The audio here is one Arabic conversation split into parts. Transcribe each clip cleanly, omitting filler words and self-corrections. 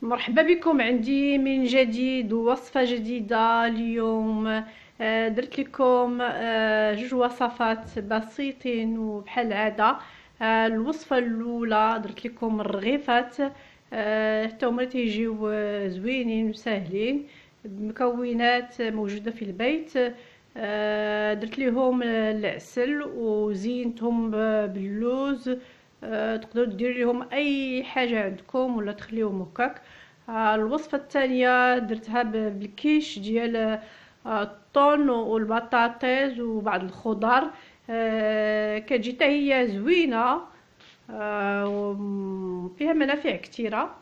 مرحبا بكم عندي من جديد وصفة جديدة اليوم. درت لكم جوج وصفات بسيطين وبحال العادة. الوصفة الأولى درت لكم الرغيفات، حتى هما تيجيو زوينين وساهلين بمكونات موجودة في البيت. درت ليهم العسل وزينتهم باللوز. تقدروا ديروا لهم اي حاجه عندكم ولا تخليوهم هكاك. الوصفه الثانيه درتها بالكيش ديال الطون والبطاطس وبعض الخضر. كتجي حتى هي زوينه، وفيها منافع كثيره.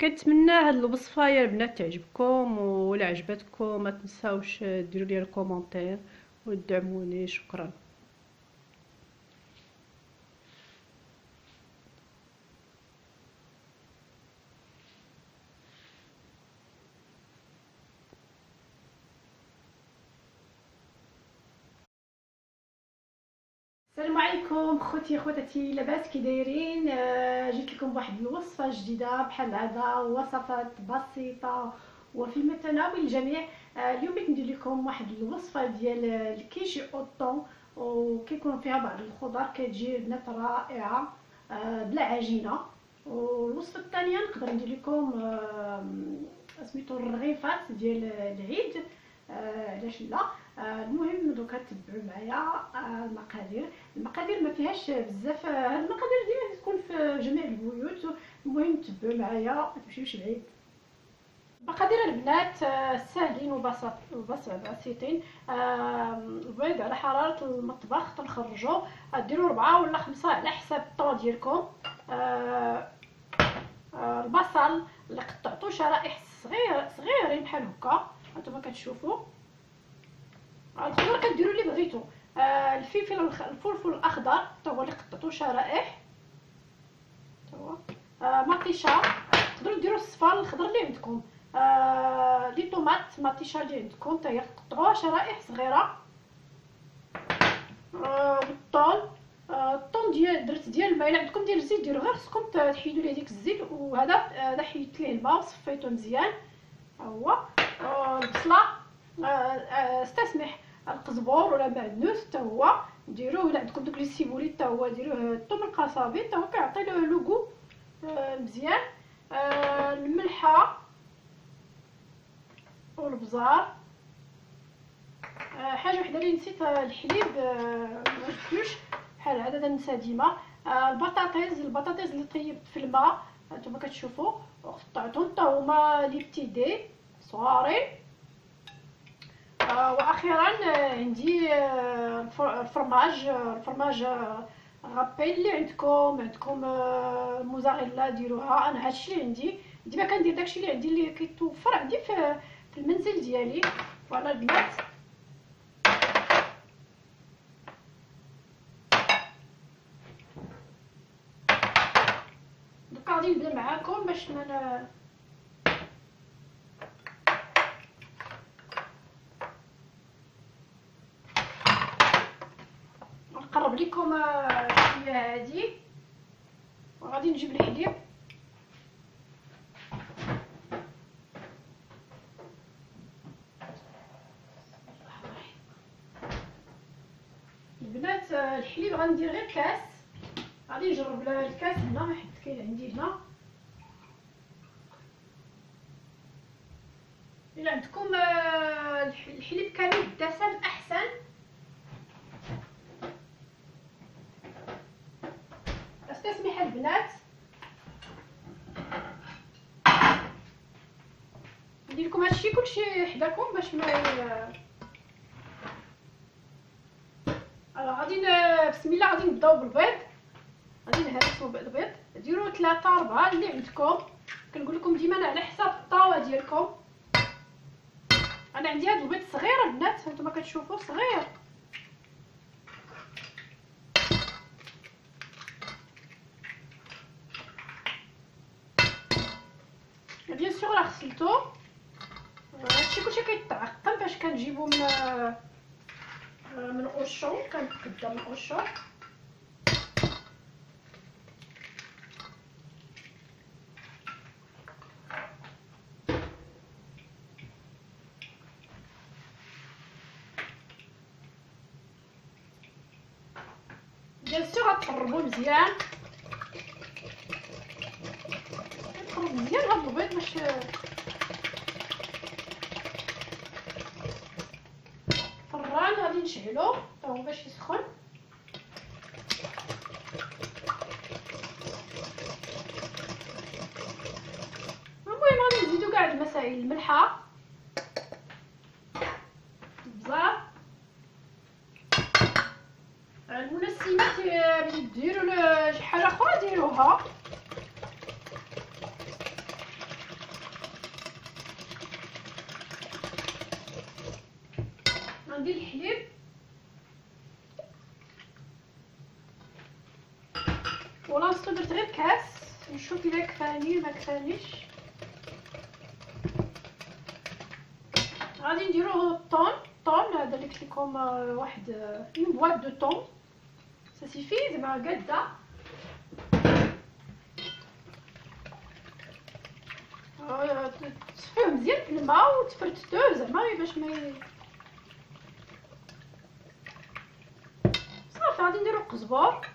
كنتمنى هاد الوصفه يا البنات تعجبكم، ولا عجبتكم ما تنساوش ديروا لي الكومونتير وتدعموني. شكرا. السلام عليكم خوتي خواتاتي، لاباس كي دايرين؟ جيت لكم بواحد الوصفه جديده بحال العاده، وصفات بسيطه وفي متناول الجميع. اليوم بغيت ندير لكم واحد الوصفه ديال الكيشي اوطون، وكيكون فيها بعض الخضر كتجي بنات رائعه بلا عجينه. والوصفه الثانيه نقدر ندير لكم سميتو الرغيفات ديال العيد. علاش لا؟ المهم دوكا تبعوا معايا المقادير ما فيهاش بزاف. هاد المقادير ديما تكون في جميع البيوت. المهم تبعوا معايا ما تمشيوش بعيد. المقادير البنات ساهلين وبسيطين. البيض على حراره المطبخ تنخرجوا، ديروا 4 ولا 5 على حساب الطوا ديالكم. البصل اللي قطعتو شرائح صغيرين بحال هكا هانتوما كتشوفوا. الخضر كديروا اللي بغيتو. الفلفل الاخضر حتى هو اللي قطعتو شرائح، حتى هو. مطيشه تقدروا ديروا الصفار الخضر اللي عندكم. لي طوماط مطيشه اللي عندكم حتى هي قطعوها شرائح صغيره. والطون، الطون درت ديال الماء. الا عندكم ديال الزيت ديروا، غير خصكم تحيدوا ليه ديك الزيت. وهذا حيدت ليه الماء وصفيته مزيان. ها هو. البصله، استسمح القزبور ولا معدنوس حتى هو ديروه. الا عندكم دوك لي سيبولي حتى هو ديروه. الثوم القصابي حتى هو كيعطي له لوغو مزيان. الملحه والبزار. حاجه وحده اللي نسيت، الحليب ما جبتوش بحال العاده ننسى ديما. البطاطس اللي طيبت في الماء هانتوما كتشوفوا، وقطعتهم حتى هما لي بتي دي صغارين. واخيرا عندي الفرماج غابي اللي عندكم موزاريلا ديروها. انا هادشي اللي عندي، ديما كندير داكشي اللي عندي اللي كيتوفر عندي في المنزل ديالي. فوالا البنات، دوكا غادي نبدا معاكم باش نقرب لكم شويه هادي. وغادي نجيب الحليب. البنات الحليب غندير غير كاس. غادي نجرب الكاس هنا، حيت كاين عندي هنا. الا عندكم الحليب كامل الدسم احسن. استسمح البنات، ندير لكم هادشي كلشي حداكم باش ما بسم الله غادي نبداو بالبيض. غادي نهرسو البيض، ديروا 3 4 اللي عندكم. كنقول لكم ديما انا على حساب الطاوه ديالكم. انا عندي هذا البيض صغير البنات، هانتوما كتشوفوا صغير. بيان سور راه غسلتو. هادشي كلشي كيتعقم فاش كنجيبو من اوشون، كنبدا من اوشون. بيان سور غتقربو مزيان، كتقرب مزيان هاد البيض باش فران. غادي نشعلو حتى هو باش يسخن. المهم غادي نزيدو كاع المسائل، الملحه، البزار، المنسمات. باش ديروا شي حاجه اخرى ديروها. غندير الحليب ولا نصو، درت غير كاس نشوف الا كفاني ما كفانيش. غادي نديرو الطون هذا اللي قلت لكم، واحد اون بواط دو طون سا سيفي زعما قاده. تصفيه مزيان في الماء وتفرتوه زعما باش ما صافي. غادي نديرو القزبر،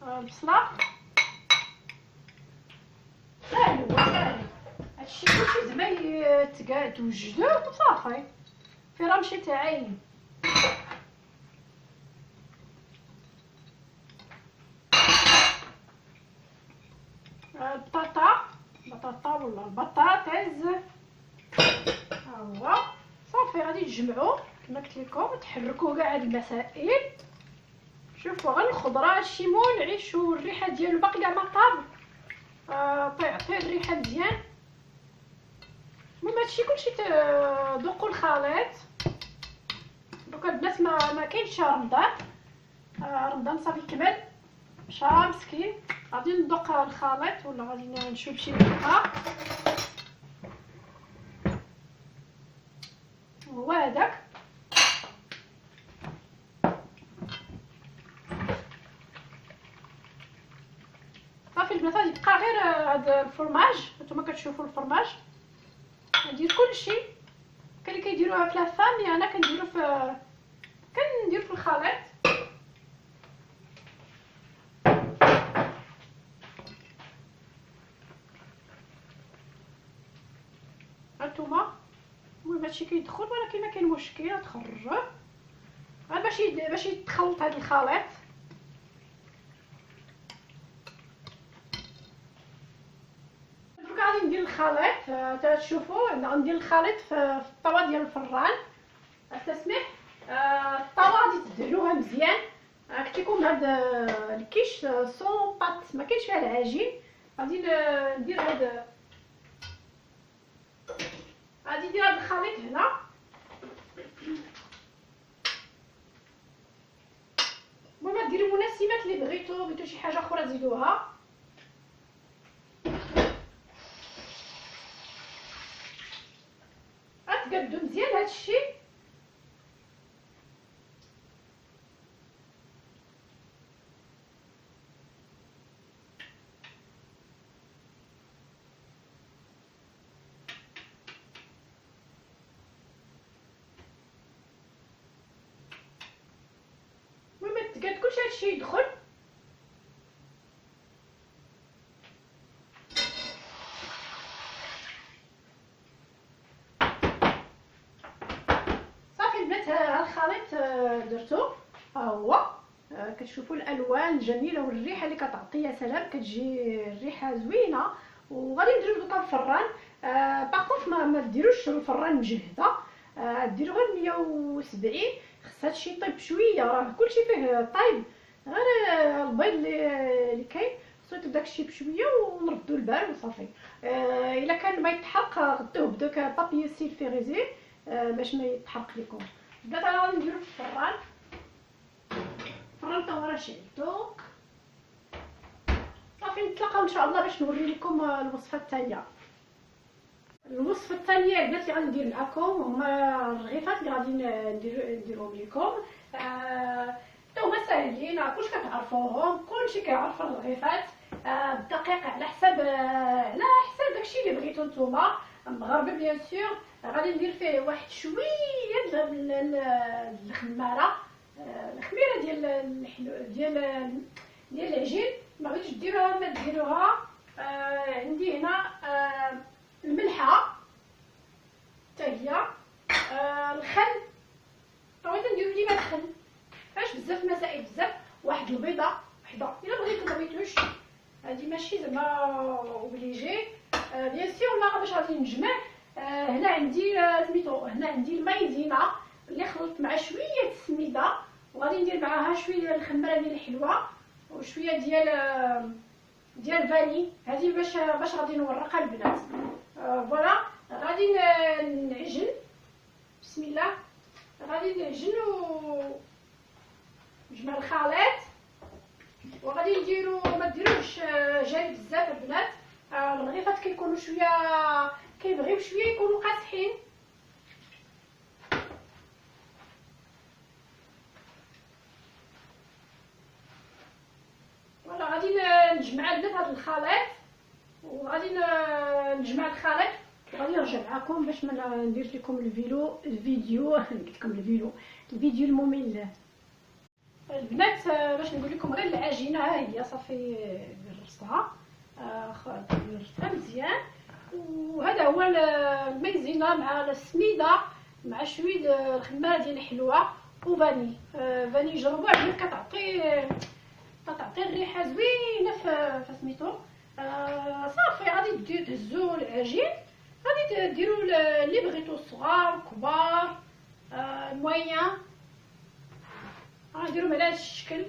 البصله. ساهل هو ساهل، هادشي كلشي زعما توجدوه وصافي. في رمشة عين. البطاطا ولا البطاطز، ها هو صافي. غادي تجمعوا كما قلت لكم، تحركوا كاع هاد المسائل. شوفوا غير الخضره، الشيمون، العيش والريحه ديالو باقي كاع ما طاب. طيب الريحه مزيان. المهم هادشي كلشي ذوقوا الخليط. دوكا البنات ما كاينش رمضان. رمضان صافي كمل، مشى مسكين. غادي ندوق الخليط ولا غادي نشوف شي دقه. هو هذاك. صافي البنات غادي يبقى غير هذا الفرماج. نتوما كتشوفوا الفرماج، ندير كلشي. كاين اللي كيديروها في لافام، انا كنديرو في الخليط. هانتوما المهم هادشي كيدخل، ولكن ما كاين مشكل تخرجوه غير باش يتخلط هذا الخليط. دروك غادي ندير الخليط. تشوفوا غندير الخليط في الطاوه ديال الفران. تسمح الطاوه غادي تدهنوها مزيان. قلت لكم هذا الكيش سون بات، ما كاينش فيها العجين. غادي ندير هذا الخليط هنا. المهم ديروا المنسمات اللي بغيتو شي حاجه اخرى زيدوها. غتقادو مزيان هادشي. تقاد كلشي هادشي يدخل. صافي البنات ها الخليط درتو، ها هو. كتشوفوا الالوان الجميله والريحه اللي كتعطي، يا سلام، كتجي الريحه زوينه. وغادي نديرو دوكا الفران. باغ كونط ما ديروش الفران مجهده. ديروا غير 170. خص هادشي يطيب بشويه، راه كلشي فيه طايب، غير البيض اللي كاين خصو يطيب داكشي بشويه ونردو البال وصافي. الا كان ما يتحرق غدوه بداك بابي سيلفيريزي باش ما يتحرق لكم. البنات انا غادي نديرو في الفران. الفران تا هو راه شعلتو صافي. نتلاقاو ان شاء الله باش نوري لكم الوصفه الثانيه. الوصفه الثانيه البنات اللي غادي ندير معكم هما الرغيفات اللي غادي نديرهم لكم. حتى هما ساهلين، كلشي كتعرفوهم، كلشي كيعرف الرغيفات. الدقيق على حساب داكشي اللي بغيتو نتوما مغربي بيان سور. غادي ندير فيه واحد شويه الخماره، الخميره ديال العجين. ما بغيتوش ديروها ما ديروها. عندي هنا الملحه حتى هي، الخل بغيت نديرو ديما الخل، فاش بزاف المسائل بزاف. واحد البيضه وحده الا بغيتو ما بغيتوش، هادي ماشي زعما اوبليجي. بيان سور ما باش غادي نجمع. هنا عندي سميتو، هنا عندي المايزينا اللي خلطت مع شويه السميده، وغادي ندير معاها شويه ديال الخمره ديال الحلوه وشويه ديال فاني. هذه باش غادي نورقها البنات. فوالا غادي نعجن. بسم الله. غادي نعجن ونجمع الخليط، وغادي نديرو ما ديروش جاري بزاف البنات. الرغيفات كيكونوا شويه كيبغيو شويه يكونوا قاصحين. فوالا غادي نجمع البنات هذا الخليط، وغادي نجمع الخليط وغادي نرجع معكم باش ما نديرش لكم الفيديو قلت لكم الفيديو الممل. البنات باش نقول لكم غير العجينه ها هي صافي درستها، درستها مزيان. وهذا هو المايزينا مع السميده مع شويه الخماره ديال الحلوه وفاني. فاني جربوها البنات كتعطي الريحه زوينه في سميتو. صافي غادي تهزوا العجين، غادي ديروا اللي بغيتو، الصغار كبار مويان، غنديرهم على هذا الشكل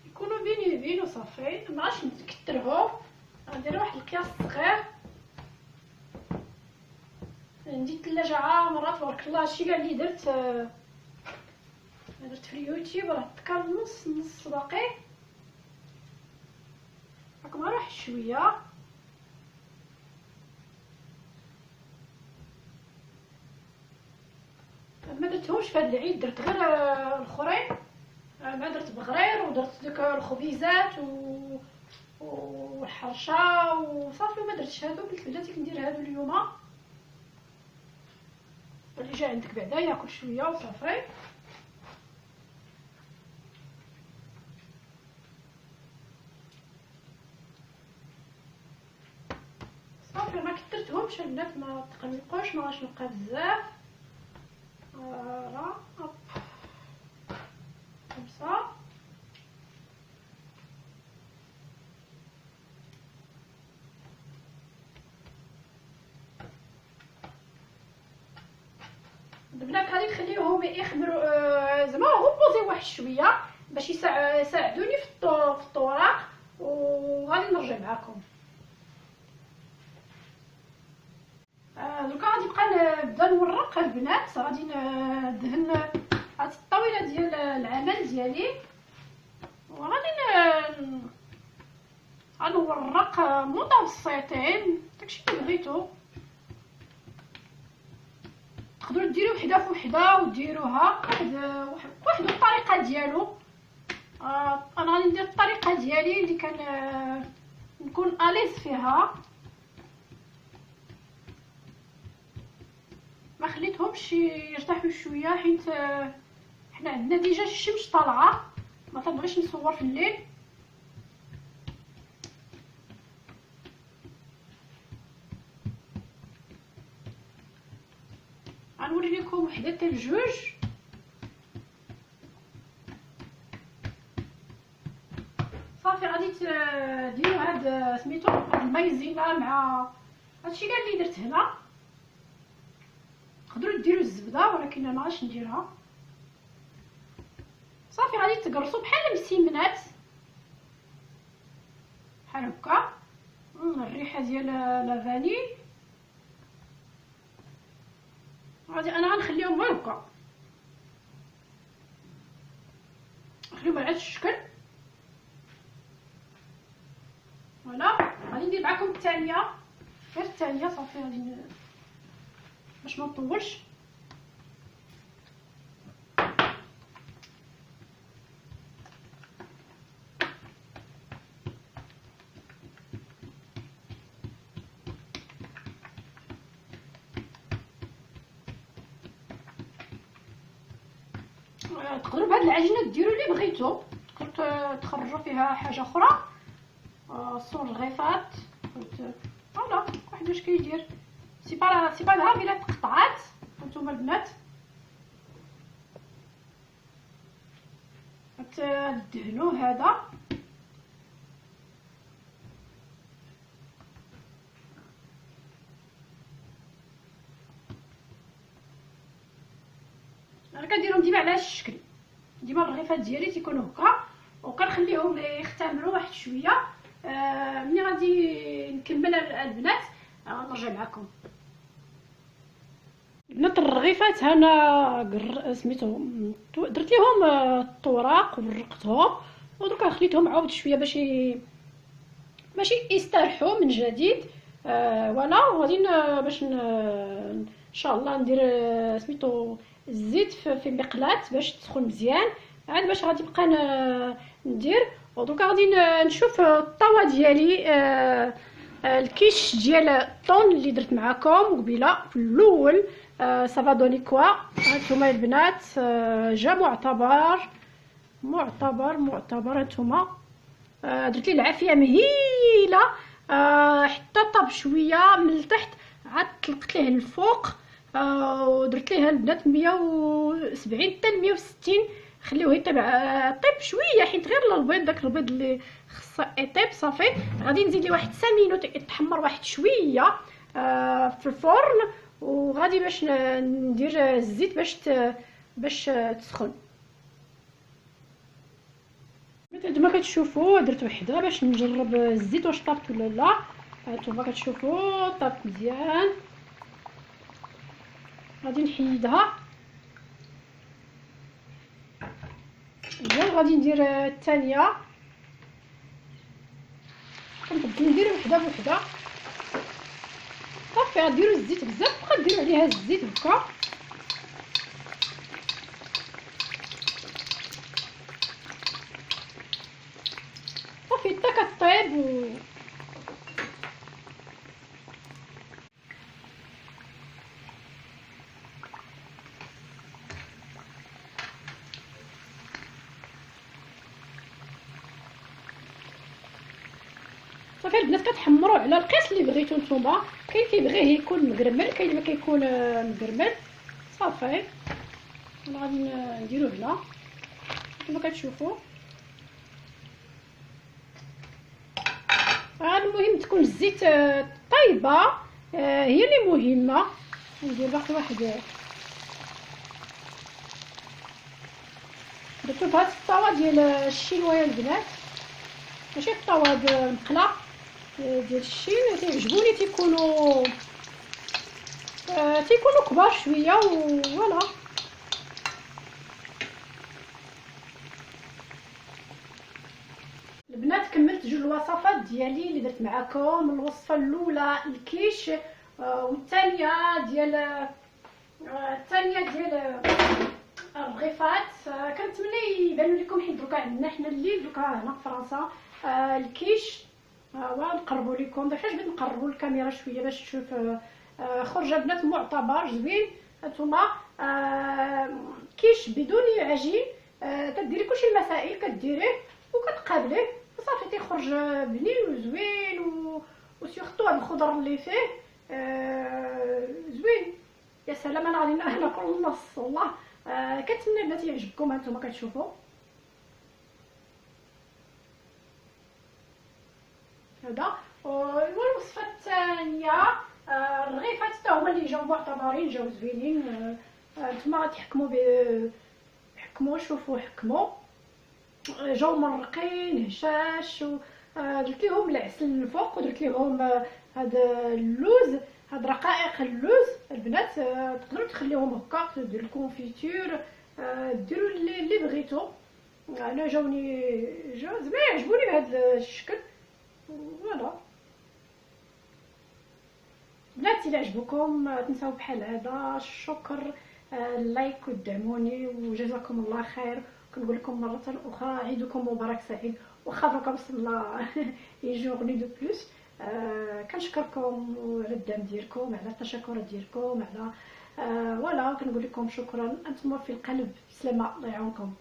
يكونوا بين وصافي. ما غاش نكثرهم، غندير واحد الكياس صغير. عندي الثلاجه عامره تبارك الله. هادشي كاع اللي درت في اليوتيوب راه تكال نص باقي. راكم غير واحد شويه. ما درتهمش في هذا العيد، درت غير الاخرين. ما درت بغرير ودرت ديك الخبيزات والحرشه وصافي. ما درتش هادو، قلت بلاتي كندير هادو اليوم اللي جا عندك بعدا ياكل شويه وصافي. صافي ما كثرتهمش البنات، ما تقلقوش، ما غاش نبقى بزاف. فوالا خمسة. البنات غادي نخليوهم يخمروا زعما غوبوزي واحد شويه باش يساعدوني في الطوراق، وغادي نرجع معكم. دوكا غادي نبدا نورق البنات. غادي ندهن هاد الطاوله ديال العمل ديالي، وغادي غنورق متوسطين داكشي اللي بغيتو. تقدروا ديروا وحده فوحده وديروها واحد الطريقه ديالو. انا غادي ندير الطريقه ديالي اللي نكون اليز فيها. ما خليتهمش يرتاحوا شويه حيت حنا عندنا ديجا الشمس طالعه، ما تنبغيش نصور في الليل. غنوري لكم وحده حتى لجوج. صافي غادي ديروا هاد سميتو المايزينا مع هادشي كاع اللي درت هنا. تقدروا ديروا الزبده ولكن انا ماغاديش نديرها. صافي غادي تقرصوا بحال المسيمنات بحال هكا. الريحه ديال لافاني غادي انا غنخليهم غير هكا، نخليهم على هذا الشكل. فوالا غادي ندير معكم الثانيه، غير الثانيه صافي غادي باش ما نطولش. تقدروا بهاد العجينه ديروا اللي بغيتو، تقدروا تخرجوا فيها حاجه اخرى، صور الغيفات. فوالا واحد واش كيدير سي با غاف الا تقطعات. هانتوما البنات تدهنوا هذا. انا كنديرهم ديما على هذا الشكل، ديما الرغيفات ديالي تيكونوا هكا، وكنخليهم يختمروا واحد شويه. ملي غادي نكمل البنات غنرجع معكم. البنات الرغيفات انا سميتهم درت ليهم الطوراق ورقتهم، ودركا خليتهم عاود شويه باش يسترحوا من جديد. ولا وغادي باش ان شاء الله ندير سميتو الزيت في المقلاة باش تسخن مزيان، عاد باش غادي نبقى ندير. ودركا غادي نشوف الطاوه ديالي، الكيش ديال الطون اللي درت معكم قبيله في الاول. سافا دوني كوا. هانتوما البنات جا معتبر هانتوما. درت ليه العافيه مهيله، حتى طاب شويه من التحت، عاد طلقت ليه الفوق. ودرت ليه البنات 170 حتى 160. خليوه يطيب شويه، حيت غير البيض، داك البيض اللي خصو يطيب صافي. غادي نزيد ليه واحد 5 مينوت يتحمر واحد شويه في الفرن، وغادي باش ندير الزيت باش تسخن. مثل ما كتشوفوا درت وحده باش نجرب الزيت واش طابت ولا لا. هانتوما كتشوفوا طابت مزيان. غادي نحيدها غادي ندير الثانيه. كنفضل ندير وحده بوحده. صافي غديروا الزيت بزاف، بقى ديروا عليها الزيت هكا. صافي حتى كطيب. صافي البنات كتحمروا على القياس اللي بغيتو نتوما. كاين كيبغيه يكون مقرمل، كاين ما كيكون مقرمل. صافي انا غادي نديرو هنا كما كتشوفوا. المهم تكون الزيت طايبه، هي اللي مهمه. ندير باقي واحد درتو بهاد الطاوه ديال الشينوايه البنات، ماشي الطاوه المقله ديال الشين. تيعجبوني تيكونوا كبار شويه. وفوالا البنات كملت جوج الوصفات ديالي اللي درت معكم. الوصفه الاولى الكيش، والثانيه ديال الرغيفات. كنتمنى يبانوا لكم، حيت دروكا عندنا حنا الليل دروكا هنا في فرنسا الكيش. ونقربوا لكم داكشي بغيت نقربوا الكاميرا شويه باش تشوف. خرج بنات معتبر زوين. هانتوما كيش بدون عجين، كديري كلشي المسائل كديريه وكتقابليه وصافي تيخرج بنين وزوين. وسورتو هاد الخضر اللي فيه زوين. يا سلام، انا غادي ناكل النص والله. كنتمنى البنات يعجبكم. هانتوما كتشوفوا هذا. والوصفه الثانيه هما اللي جاو معتبرين، جاو زوينين. نتوما غتحكموا حكموا، شوفوا حكموا. جاو مرقين هشاش، درت ليهم العسل الفوق، ودرت ليهم هذا اللوز، هاد رقائق اللوز. البنات تقدروا تخليوهم هكا، ديروا الكونفيتور، ديروا اللي بغيتو. انا جاو زعما عجبوني بهذا الشكل. فوالا بنات، الا عجبكم تنساو بحال هذا الشكر، اللايك ودعموني، وجزاكم الله خير. كنقول لكم مره اخرى عيدكم مبارك سعيد، واخا دوكا وصلنا اي جورني دو بلوس. كنشكركم على الدعم ديالكم، على التشكر ديالكم، على فوالا. كنقول لكم شكرا، انتم في القلب. سلامه، الله يعاونكم.